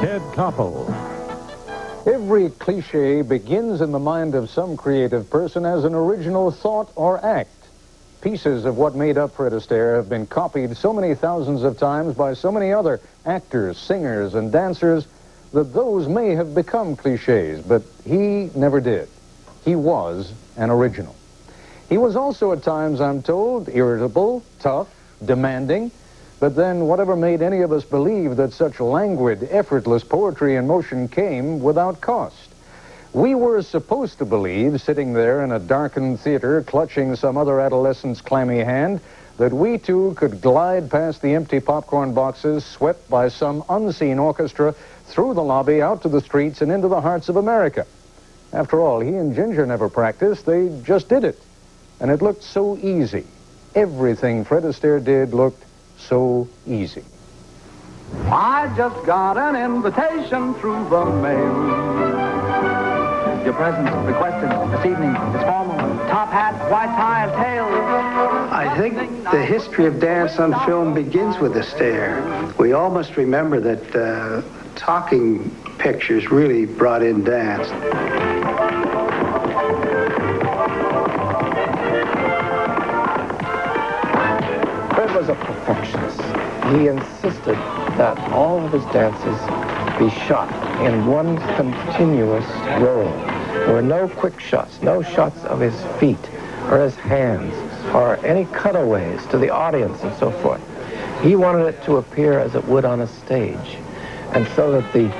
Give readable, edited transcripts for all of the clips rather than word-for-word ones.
Ted Koppel. Every cliche begins in the mind of some creative person as an original thought or act. Pieces of what made up Fred Astaire have been copied so many thousands of times by so many other actors, singers, and dancers that those may have become cliches, but he never did. He was an original. He was also at times, I'm told, irritable, tough, demanding, but then whatever made any of us believe that such languid, effortless poetry in motion came without cost? We were supposed to believe, sitting there in a darkened theater, clutching some other adolescent's clammy hand, that we too could glide past the empty popcorn boxes, swept by some unseen orchestra, through the lobby, out to the streets, and into the hearts of America. After all, he and Ginger never practiced, they just did it. And it looked so easy. Everything Fred Astaire did looked so easy. I just got an invitation through the mail. Your presence requested this evening is formal. Top hat, white tie, and tail. I think the history of dance on film begins with Astaire. We all must remember that talking pictures really brought in dance. Fred was a perfectionist. He insisted that all of his dances be shot in one continuous roll. There were no quick shots, no shots of his feet or his hands or any cutaways to the audience and so forth. He wanted it to appear as it would on a stage, and so that the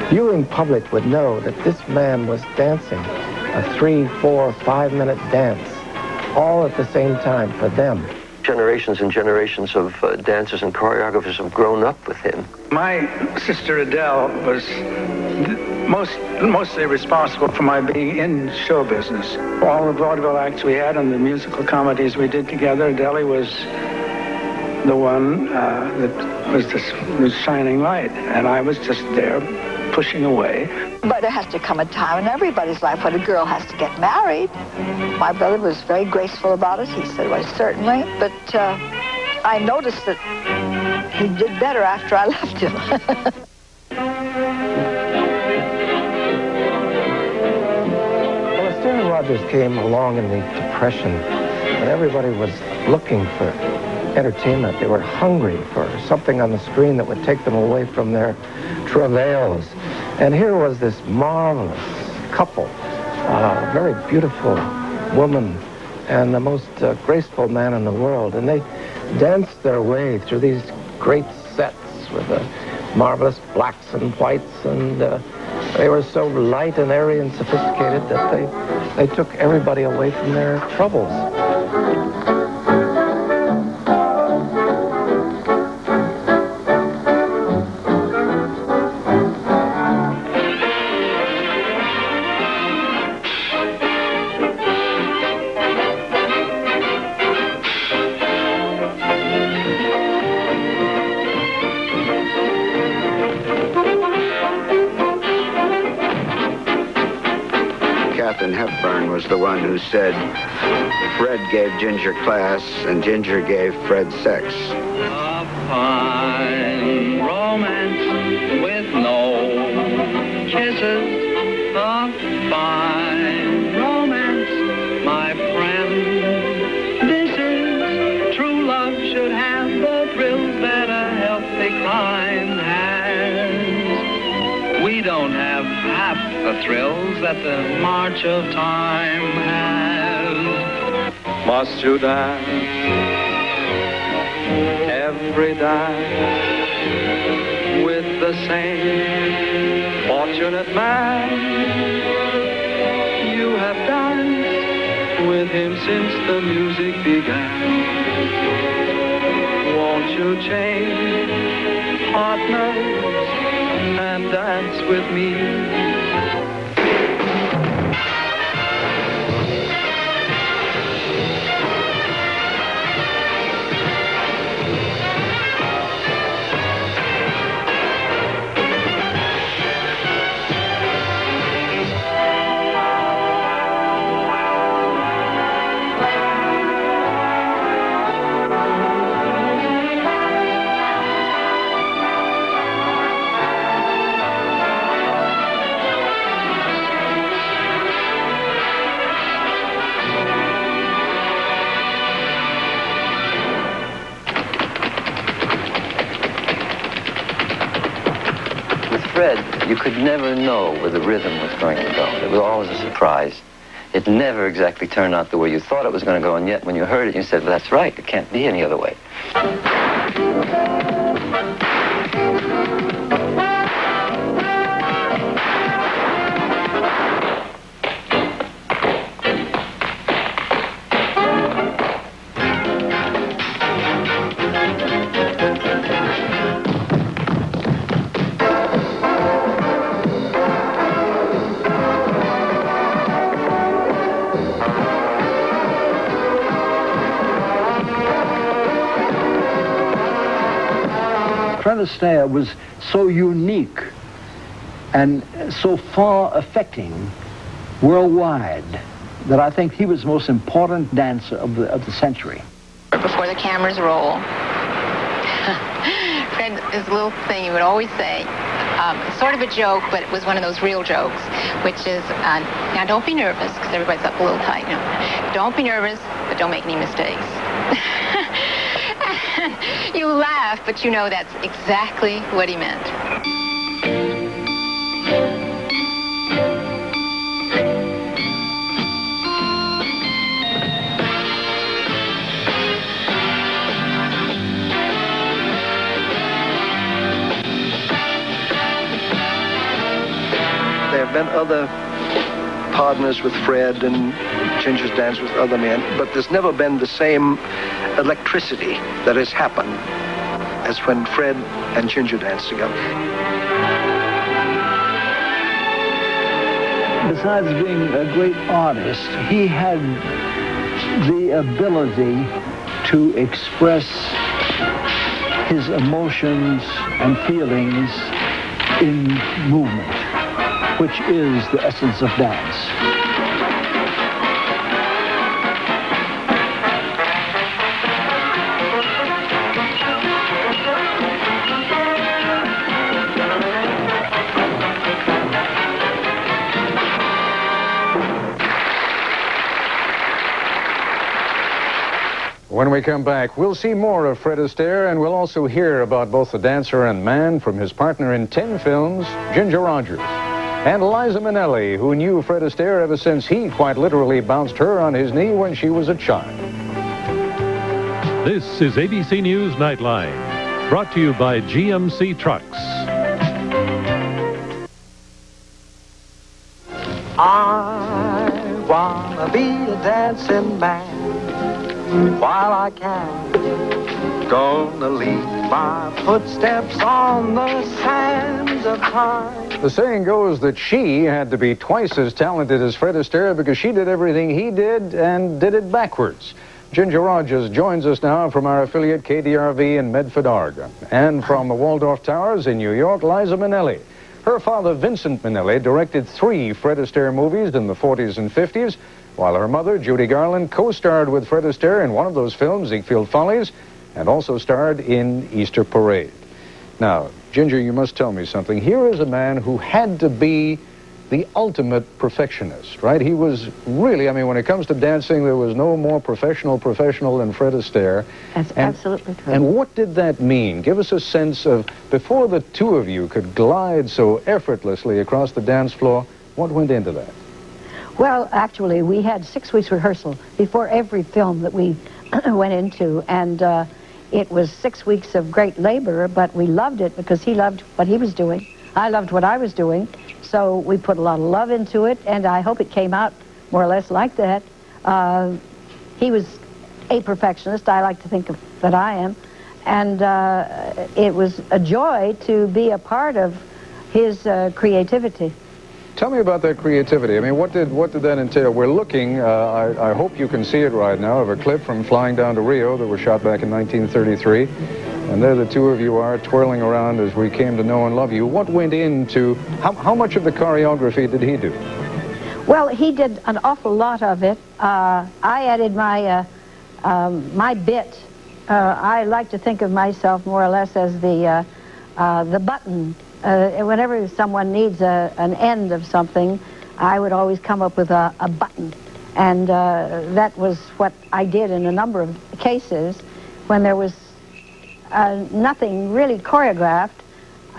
viewing public would know that this man was dancing a 3, 4, 5-minute dance all at the same time for them. Generations and generations of dancers and choreographers have grown up with him. My sister Adele was mostly responsible for my being in show business. All the vaudeville acts we had and the musical comedies we did together, Adele was the one that was the shining light, and I was just there pushing away. But there has to come a time in everybody's life when a girl has to get married. My brother was very graceful about it. He said, well, certainly. But I noticed that he did better after I left him. Well, Astaire and Rogers came along in the Depression when everybody was looking for entertainment. They were hungry for something on the screen that would take them away from their travails. And here was this marvelous couple, a very beautiful woman and the most graceful man in the world. And they danced their way through these great sets with the marvelous blacks and whites, and they were so light and airy and sophisticated that they took everybody away from their troubles. Hepburn was the one who said Fred gave Ginger class and Ginger gave Fred sex. A fine romance with no kisses. A fine romance, my friend. This is true love, should have the thrills that a healthy crime has. We don't have half the thrills that the march of time has. Must you dance every dance with the same fortunate man? You have danced with him since the music began. Won't you change partners and dance with me? Fred, you could never know where the rhythm was going to go. It was always a surprise. It never exactly turned out the way you thought it was going to go, and yet when you heard it, you said, well, that's right, it can't be any other way. Fred Astaire was so unique and so far-affecting worldwide that I think he was the most important dancer of the century. Before the cameras roll, Fred, this little thing he would always say, sort of a joke, but it was one of those real jokes, which is, now don't be nervous, because everybody's up a little tight, you know. Don't be nervous, but don't make any mistakes. You laugh, but you know that's exactly what he meant. There have been other partners with Fred and Ginger's danced with other men, but there's never been the same electricity that has happened as when Fred and Ginger danced together. Besides being a great artist, he had the ability to express his emotions and feelings in movement, which is the essence of dance. When we come back, we'll see more of Fred Astaire, and we'll also hear about both the dancer and man from his partner in 10 films, Ginger Rogers, and Liza Minnelli, who knew Fred Astaire ever since he quite literally bounced her on his knee when she was a child. This is ABC News Nightline, brought to you by GMC Trucks. I wanna be a dancing man while I can. Gonna leave my footsteps on the sands of time. The saying goes that she had to be twice as talented as Fred Astaire because she did everything he did and did it backwards. Ginger Rogers joins us now from our affiliate KDRV in Medford, Oregon. And from the Waldorf Towers in New York, Liza Minnelli. Her father, Vincent Minnelli, directed 3 Fred Astaire movies in the 40s and 50s, while her mother, Judy Garland, co-starred with Fred Astaire in one of those films, Ziegfeld Follies, and also starred in Easter Parade. Now, Ginger, you must tell me something. Here is a man who had to be the ultimate perfectionist, right? He was really, I mean, when it comes to dancing, there was no more professional than Fred Astaire. That's absolutely true. And what did that mean? Give us a sense of, before the two of you could glide so effortlessly across the dance floor, what went into that? Well, actually, we had 6 weeks rehearsal before every film that we went into, and it was 6 weeks of great labor, but we loved it because he loved what he was doing. I loved what I was doing, so we put a lot of love into it, and I hope it came out more or less like that. He was a perfectionist. I like to think that I am, and it was a joy to be a part of his creativity. Tell me about that creativity. I mean, what did that entail? We're looking, I hope you can see it right now, of a clip from Flying Down to Rio that was shot back in 1933. And there the two of you are twirling around as we came to know and love you. What went into, how much of the choreography did he do? Well, he did an awful lot of it. I added my, my bit. I like to think of myself more or less as the button. Whenever someone needs an end of something, I would always come up with a button. And that was what I did in a number of cases when there was nothing really choreographed.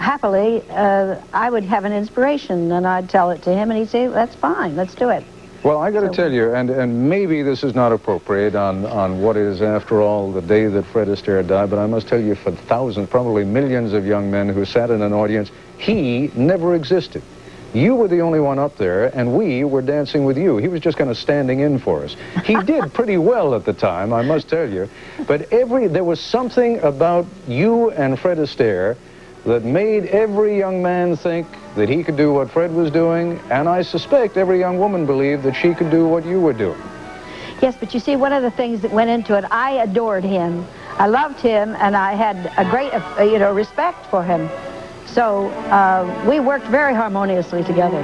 happily, I would have an inspiration, and I'd tell it to him, and he'd say, that's fine, let's do it. Well, I got to tell you, and maybe this is not appropriate on what is, after all, the day that Fred Astaire died, but I must tell you, for thousands, probably millions of young men who sat in an audience, he never existed. You were the only one up there, and we were dancing with you. He was just kind of standing in for us. He did pretty well at the time, I must tell you, but there was something about you and Fred Astaire that made every young man think that he could do what Fred was doing, and I suspect every young woman believed that she could do what you were doing. Yes, but you see, one of the things that went into it, I adored him. I loved him, and I had a great, respect for him. So we worked very harmoniously together.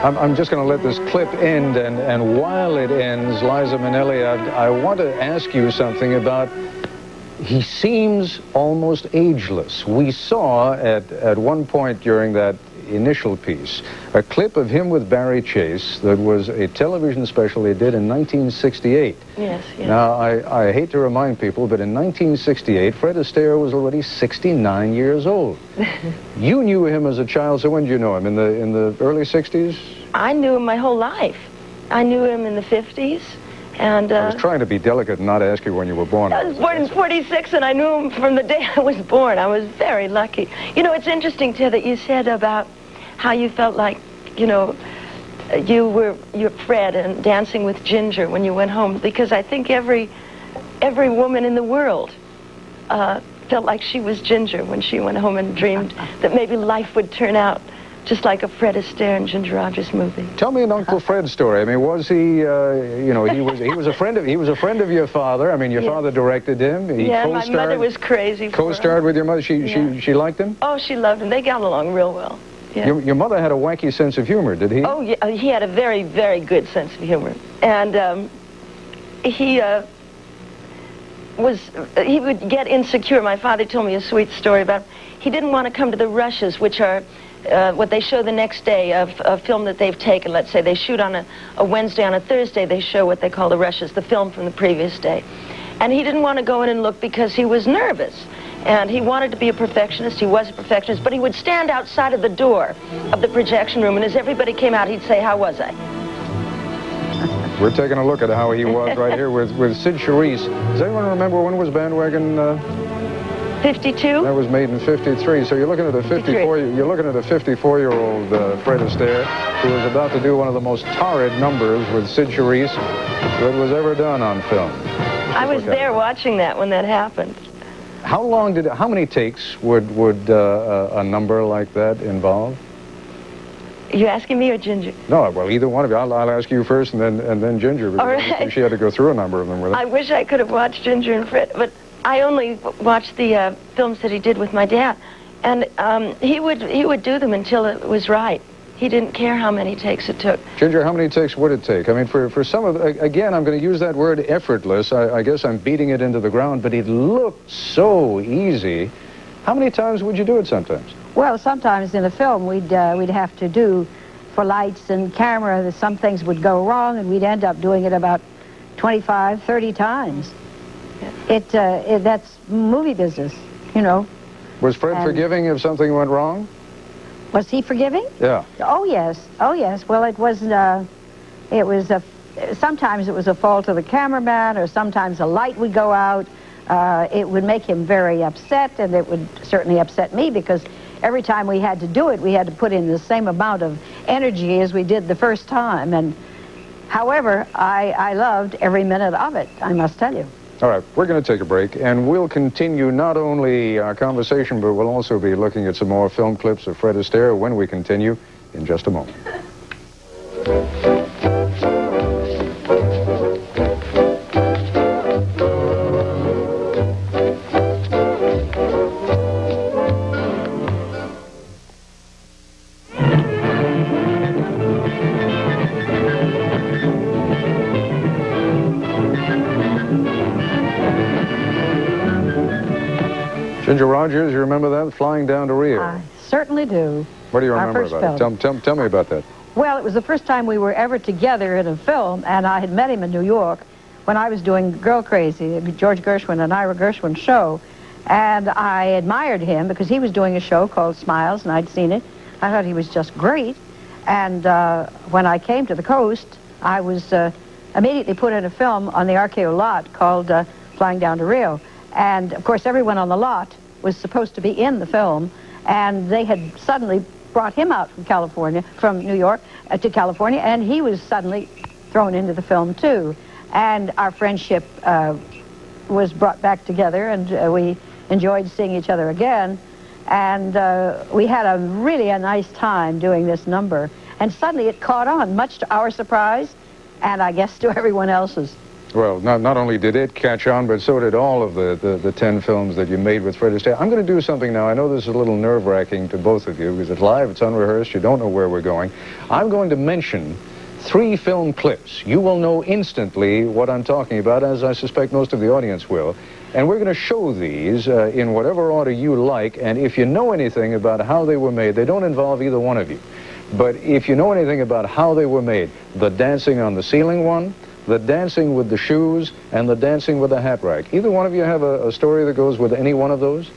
I'm just going to let this clip end, and while it ends, Liza Minnelli, I want to ask you something about. He seems almost ageless. We saw at one point during that initial piece a clip of him with Barry Chase that was a television special they did in 1968. Yes. Now, I hate to remind people, but in 1968, Fred Astaire was already 69 years old. You knew him as a child, so when did you know him? In the early 60s? I knew him my whole life. I knew him in the 50s. And I was trying to be delicate and not ask you when you were born. I was born in 46, and I knew him from the day I was born. I was very lucky. You know, it's interesting, Ted, that you said about how you felt like, you were Fred and dancing with Ginger when you went home, because I think every woman in the world felt like she was Ginger when she went home and dreamed that maybe life would turn out just like a Fred Astaire and Ginger Rogers movie. Tell me an Uncle Fred story. I mean, was he, he was a friend of your father. I mean, your father directed him. He my mother was crazy for him. Co-starred with your mother. She liked him? Oh, she loved him. They got along real well. Yeah. Your mother had a wacky sense of humor, did he? Oh, yeah. He had a very, very good sense of humor. And he would get insecure. My father told me a sweet story about he didn't want to come to the rushes, which are what they show the next day of a film that they've taken. Let's say they shoot on a Wednesday. On a Thursday, they show what they call the rushes, the film from the previous day. And he didn't want to go in and look because he was nervous. And he wanted to be a perfectionist. He was a perfectionist. But he would stand outside of the door of the projection room, and as everybody came out, he'd say, "How was I?" We're taking a look at how he was right here with Sid Charisse. Does anyone remember when was Bandwagon? 52. That was made in 53. So you're looking at a 54-year-old Fred Astaire who was about to do one of the most torrid numbers with Sid Charisse that was ever done on film. I was there watching that when that happened. How many takes would a number like that involve? Are you asking me or Ginger? No, well, either one of you. I'll ask you first, and then Ginger, because all right. She had to go through a number of them with him. I wish I could have watched Ginger and Fred, but I only watched the films that he did with my dad, and he would do them until it was right. He didn't care how many takes it took. Ginger, how many takes would it take? I mean, for some of, again, I'm going to use that word effortless. I guess I'm beating it into the ground, but it looked so easy. How many times would you do it sometimes? Well, sometimes in a film we'd have to do, for lights and camera, some things would go wrong, and we'd end up doing it about 25, 30 times. That's movie business, Was Fred forgiving if something went wrong? Was he forgiving? Yeah. Oh, yes. Oh, yes. Well, sometimes it was a fault of the cameraman, or sometimes a light would go out. It would make him very upset, and it would certainly upset me, because every time we had to do it, we had to put in the same amount of energy as we did the first time. And however, I loved every minute of it, I must tell you. All right, we're going to take a break, and we'll continue not only our conversation, but we'll also be looking at some more film clips of Fred Astaire when we continue in just a moment. Ginger Rogers, you remember that, flying down to Rio? I certainly do. What do you remember about it? Tell me about that. Well, it was the first time we were ever together in a film, and I had met him in New York when I was doing Girl Crazy, the George Gershwin and Ira Gershwin show, And I admired him because he was doing a show called Smiles, and I'd seen it. I thought he was just great. And when I came to the coast, I was immediately put in a film on the RKO lot called Flying Down to Rio. And, of course, everyone on the lot was supposed to be in the film, and they had suddenly brought him out from California, from New York to California, and he was suddenly thrown into the film, too. And our friendship was brought back together, and we enjoyed seeing each other again. And we had really a nice time doing this number. And suddenly it caught on, much to our surprise, and I guess to everyone else's. Well, not only did it catch on, but so did all of the 10 films that you made with Fred Astaire. I'm going to do something now. I know this is a little nerve-wracking to both of you, because it's live, it's unrehearsed, you don't know where we're going. I'm going to mention 3 film clips. You will know instantly what I'm talking about, as I suspect most of the audience will. And we're going to show these in whatever order you like, and if you know anything about how they were made, they don't involve either one of you. But if you know anything about how they were made, the dancing on the ceiling one, the dancing with the shoes, and the dancing with the hat rack. Either one of you have a story that goes with any one of those?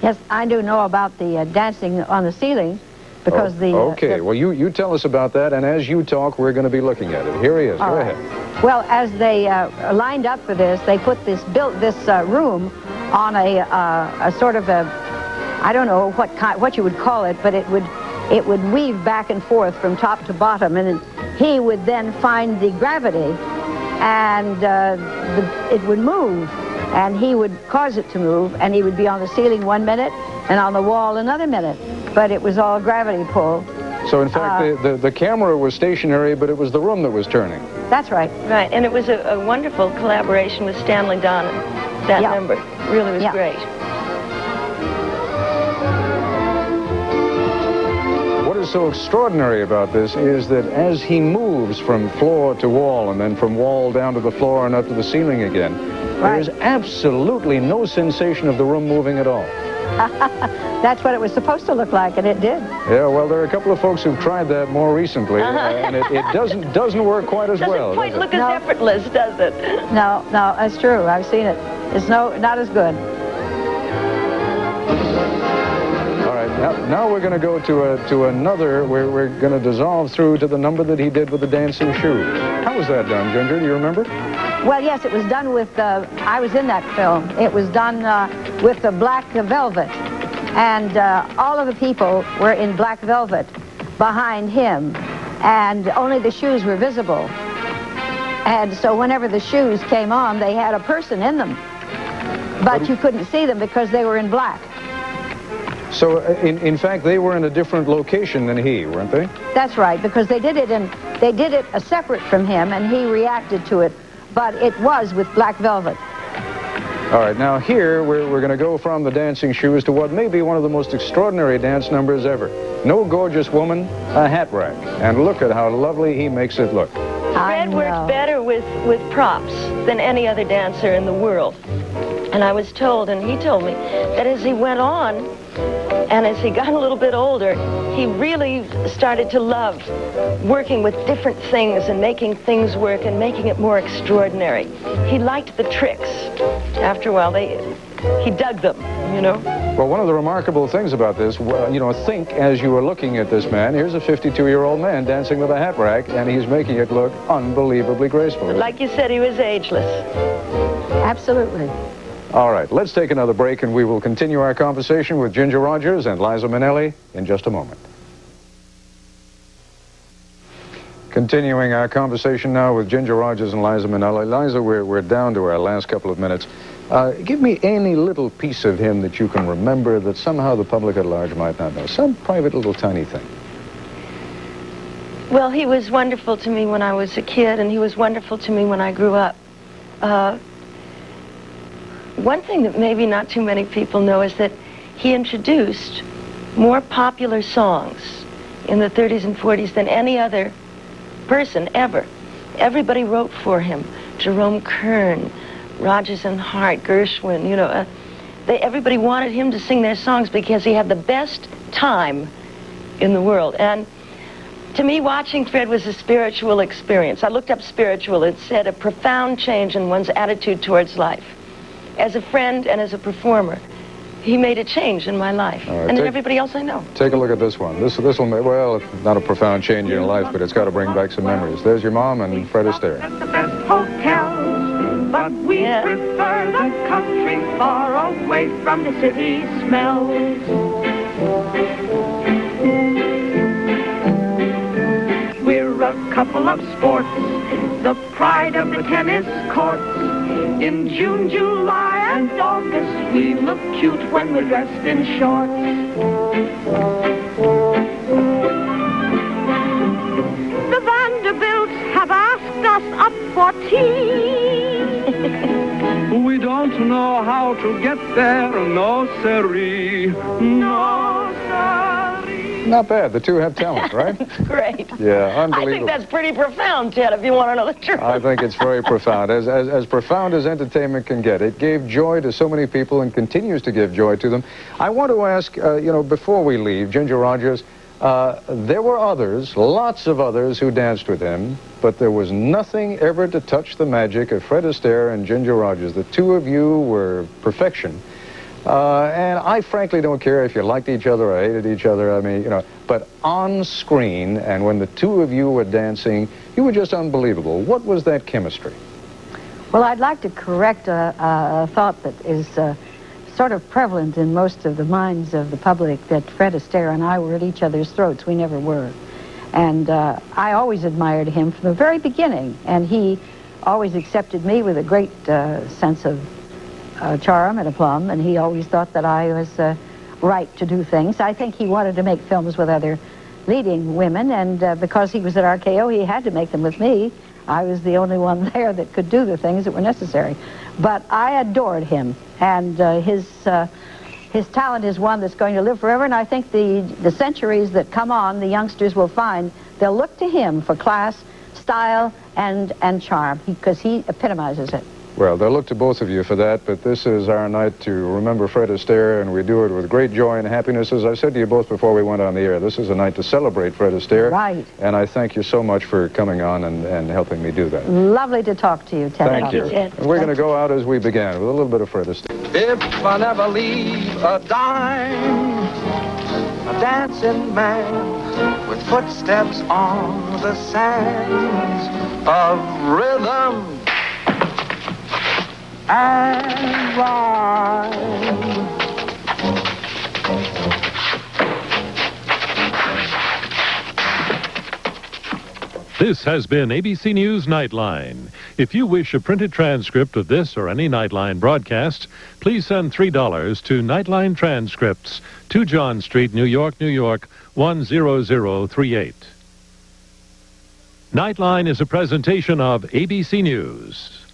Yes, I do know about the dancing on the ceiling, because okay, well, you tell us about that, and as you talk, we're going to be looking at it. Here he is. Go ahead. Well, as they lined up for this, they put this room on a sort of a, I don't know what you would call it, but it would weave back and forth from top to bottom, and he would then find the gravity, and it would move, and he would cause it to move, and he would be on the ceiling 1 minute and on the wall another minute, but it was all gravity pull. So in fact, the camera was stationary, but it was the room that was turning. That's right. Right, and it was a wonderful collaboration with Stanley Donen. That number really was great. What is so extraordinary about this is that as he moves from floor to wall, and then from wall down to the floor and up to the ceiling again, there is absolutely no sensation of the room moving at all. That's what it was supposed to look like, and it did. Yeah, well, there are a couple of folks who've tried that more recently, and it doesn't work quite as well. Doesn't quite look as effortless, does it? No, that's true. I've seen it. It's not as good. All right, now we're going to go to another where we're going to dissolve through to the number that he did with the dancing shoes. How was that done, Ginger? Do you remember? Well, yes, it was done with, I was in that film. It was done with the black velvet. And all of the people were in black velvet behind him. And only the shoes were visible. And so whenever the shoes came on, they had a person in them. But you couldn't see them because they were in black. So, in fact, they were in a different location than he, weren't they? That's right, because they did it separate from him, and he reacted to it. But it was with black velvet. All right, now here we're going to go from the dancing shoes to what may be one of the most extraordinary dance numbers ever. No gorgeous woman, a hat rack. And look at how lovely he makes it look. Fred worked better with props than any other dancer in the world. And I was told, and he told me, that as he went on, and as he got a little bit older, he really started to love working with different things and making things work and making it more extraordinary. He liked the tricks. After a while, he dug them, you know. Well, one of the remarkable things about this, you know, think as you were looking at this man, here's a 52-year-old man dancing with a hat rack, and he's making it look unbelievably graceful. Like you said, he was ageless. Absolutely. All right, let's take another break, and we will continue our conversation with Ginger Rogers and Liza Minnelli in just a moment. Continuing our conversation now with Ginger Rogers and Liza Minnelli. Liza, we're down to our last couple of minutes. Give me any little piece of him that you can remember that somehow the public at large might not know. Some private little tiny thing. Well, he was wonderful to me when I was a kid, and he was wonderful to me when I grew up. One thing that maybe not too many people know is that he introduced more popular songs in the 30s and 40s than any other person ever. Everybody wrote for him. Jerome Kern, Rodgers and Hart, Gershwin, you know. Everybody wanted him to sing their songs because he had the best time in the world. And to me, watching Fred was a spiritual experience. I looked up spiritual. It said a profound change in one's attitude towards life. As a friend and as a performer, he made a change in my life, All right, and in everybody else I know. Take a look at this one. This will make, well, not a profound change in your life, but it's got to bring back some memories. There's your mom and Fred Astaire. The best hotels, but we prefer the country far away from the city smells. We're a couple of sports, the pride of the tennis courts. In June, July, and August, we look cute when we're dressed in shorts. The Vanderbilts have asked us up for tea. We don't know how to get there, no siree. No siree. Not bad. The two have talent, right? Great. Yeah, unbelievable. I think that's pretty profound, Ted, if you want to know the truth. I think it's very profound. As profound as entertainment can get. It gave joy to so many people and continues to give joy to them. I want to ask, before we leave, Ginger Rogers, there were others, lots of others, who danced with him, but there was nothing ever to touch the magic of Fred Astaire and Ginger Rogers. The two of you were perfection. And I frankly don't care if you liked each other or hated each other. I mean, but on screen and when the two of you were dancing, you were just unbelievable. What was that chemistry? Well, I'd like to correct a thought that is sort of prevalent in most of the minds of the public, that Fred Astaire and I were at each other's throats. We never were. And I always admired him from the very beginning, and he always accepted me with a great sense of charm and aplomb, and he always thought that I was right to do things. I think he wanted to make films with other leading women, and because he was at RKO, he had to make them with me. I was the only one there that could do the things that were necessary. But I adored him, and his talent is one that's going to live forever, and I think the centuries that come on, the youngsters will find they'll look to him for class, style, and charm, because he epitomizes it. Well, they'll look to both of you for that, but this is our night to remember Fred Astaire, and we do it with great joy and happiness. As I said to you both before we went on the air, this is a night to celebrate Fred Astaire. Right. And I thank you so much for coming on and helping me do that. Lovely to talk to you, Ted. Thank you. And we're going to go out as we began, with a little bit of Fred Astaire. If I never leave a dime, a dancing man with footsteps on the sands of rhythm and rhyme. This has been ABC News Nightline. If you wish a printed transcript of this or any Nightline broadcast, please send $3 to Nightline Transcripts, 2 John Street, New York, New York, 10038. Nightline is a presentation of ABC News.